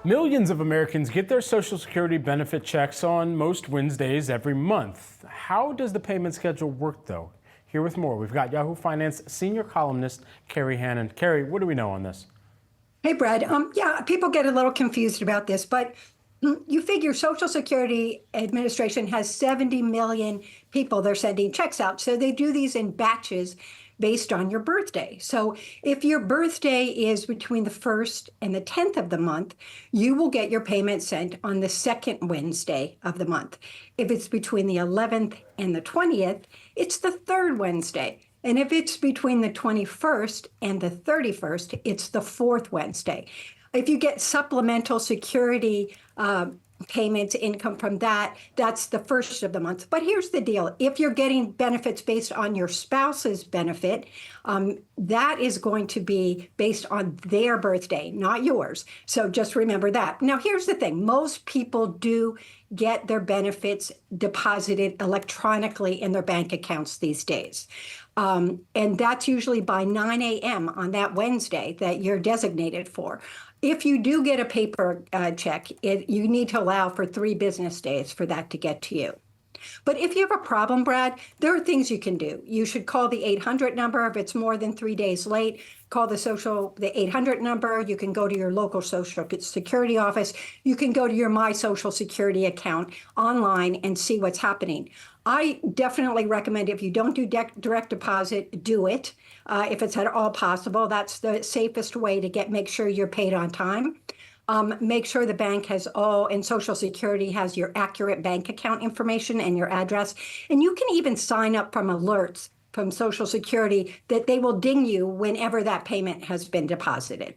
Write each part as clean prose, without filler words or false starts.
Millions of Americans get their Social Security benefit checks on most Wednesdays every month. How does the payment schedule work, though? Here with more, we've got Yahoo Finance senior columnist Kerry Hannon. Kerry, what do we know on this? Hey, Brad. Yeah, people get a little confused about this, but you figure Social Security Administration has 70 million people they're sending checks out. So they do these in batches based on your birthday. So if your birthday is between the 1st and the 10th of the month, you will get your payment sent on the second Wednesday of the month. If it's between the 11th and the 20th, it's the third Wednesday. And if it's between the 21st and the 31st, it's the fourth Wednesday. If you get supplemental security payments, income from that, that's the first of the month. But here's the deal. If you're getting benefits based on your spouse's benefit, that is going to be based on their birthday, not yours. So just remember that. Now, here's the thing. Most people do get their benefits deposited electronically in their bank accounts these days. And that's usually by 9 a.m. on that Wednesday that you're designated for. If you do get a paper check, you need to allow for 3 business days for that to get to you. But if you have a problem, Brad, there are things you can do. You should call the 800 number. If it's more than 3 days late, call the 800 number. You can go to your local Social Security office. You can go to your My Social Security account online and see what's happening. I definitely recommend, if you don't do direct deposit, do it. If it's at all possible, that's the safest way to make sure you're paid on time. Make sure the bank has and Social Security has your accurate bank account information and your address. And you can even sign up from alerts from Social Security that they will ding you whenever that payment has been deposited.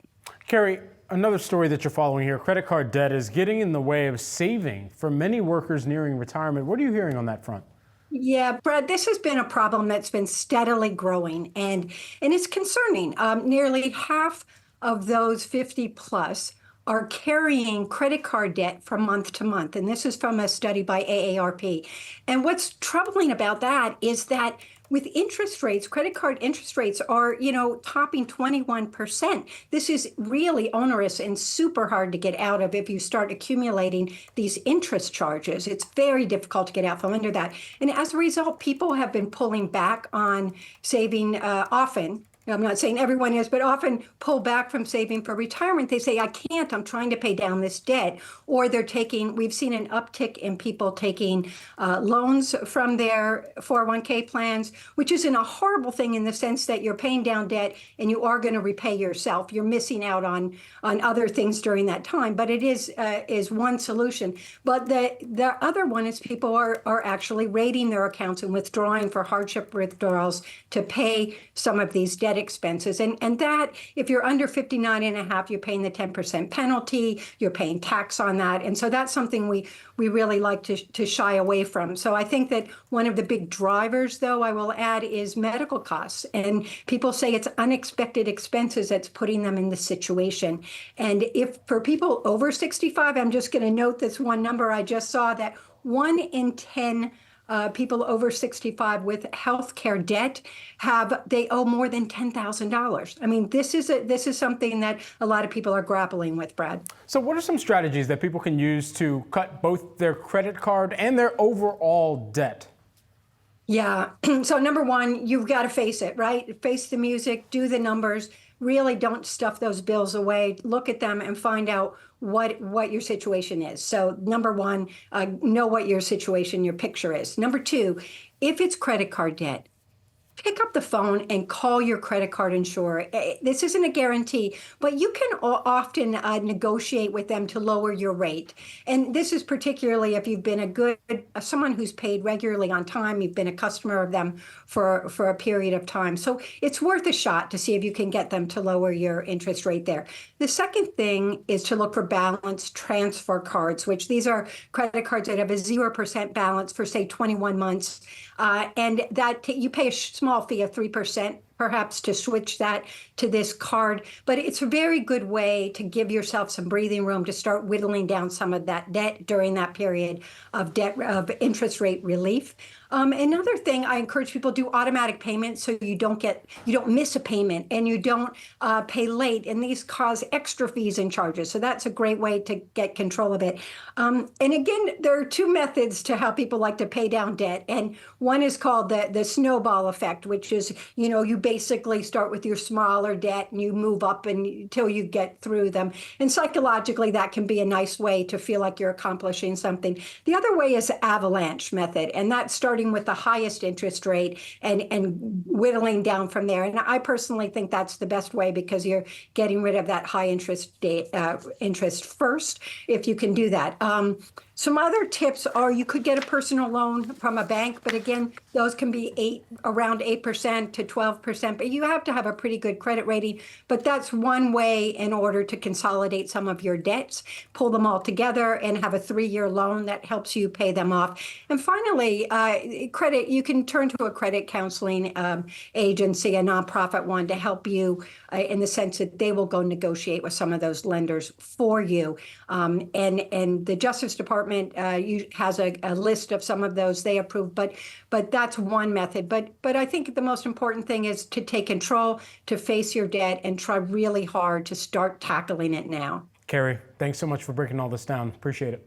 Kerry, another story that you're following here, credit card debt is getting in the way of saving for many workers nearing retirement. What are you hearing on that front? Yeah, Brad, this has been a problem that's been steadily growing, and it's concerning. Nearly half of those 50 plus are carrying credit card debt from month to month. And this is from a study by AARP. And what's troubling about that is that with interest rates, credit card interest rates are, topping 21%. This is really onerous and super hard to get out of if you start accumulating these interest charges. It's very difficult to get out from under that. And as a result, people have been pulling back on saving often. I'm not saying everyone is, but often pull back from saving for retirement. They say, I can't, I'm trying to pay down this debt. Or we've seen an uptick in people taking loans from their 401k plans, which isn't a horrible thing in the sense that you're paying down debt and you are going to repay yourself. You're missing out on other things during that time, but it is one solution. But the other one is people are actually raiding their accounts and withdrawing for hardship withdrawals to pay some of these debt expenses. And that, if you're under 59 and a half, you're paying the 10% penalty, you're paying tax on that. And so that's something we really like to shy away from. So I think that one of the big drivers, though, I will add, is medical costs. And people say it's unexpected expenses that's putting them in this situation. And if for people over 65, I'm just going to note this one number I just saw, that 1 in 10 people over 65 with healthcare debt they owe more than $10,000. I mean, this is something that a lot of people are grappling with, Brad. So what are some strategies that people can use to cut both their credit card and their overall debt? Yeah. So number one, you've got to face it, right? Face the music, do the numbers. Really don't stuff those bills away. Look at them and find out what your situation is. So number one, know what your situation, your picture is. Number two, if it's credit card debt, pick up the phone and call your credit card insurer. This isn't a guarantee, but you can often negotiate with them to lower your rate. And this is particularly if you've been someone who's paid regularly on time, you've been a customer of them for a period of time. So it's worth a shot to see if you can get them to lower your interest rate there. The second thing is to look for balance transfer cards, which these are credit cards that have a 0% balance for, say, 21 months. And that you pay a small fee of 3%, perhaps, to switch that to this card. But it's a very good way to give yourself some breathing room to start whittling down some of that debt during that period of interest rate relief. Another thing I encourage people to do automatic payments so you don't miss a payment and you don't pay late. And these cause extra fees and charges. So that's a great way to get control of it. And again, there are two methods to how people like to pay down debt. And one is called the snowball effect, which is, you basically start with your smaller debt and you move up until you get through them. And psychologically, that can be a nice way to feel like you're accomplishing something. The other way is avalanche method, and that's starting with the highest interest rate and whittling down from there. And I personally think that's the best way because you're getting rid of that high interest first, if you can do that. Some other tips are you could get a personal loan from a bank, but again, those can be around 8% to 12%, but you have to have a pretty good credit rating. But that's one way in order to consolidate some of your debts, pull them all together and have a 3-year loan that helps you pay them off. And finally, credit, you can turn to a credit counseling agency, a nonprofit one, to help you in the sense that they will go negotiate with some of those lenders for you. And the Justice Department has a list of some of those they approve, but that's one method. But I think the most important thing is to take control, to face your debt, and try really hard to start tackling it now. Kerry, thanks so much for breaking all this down. Appreciate it.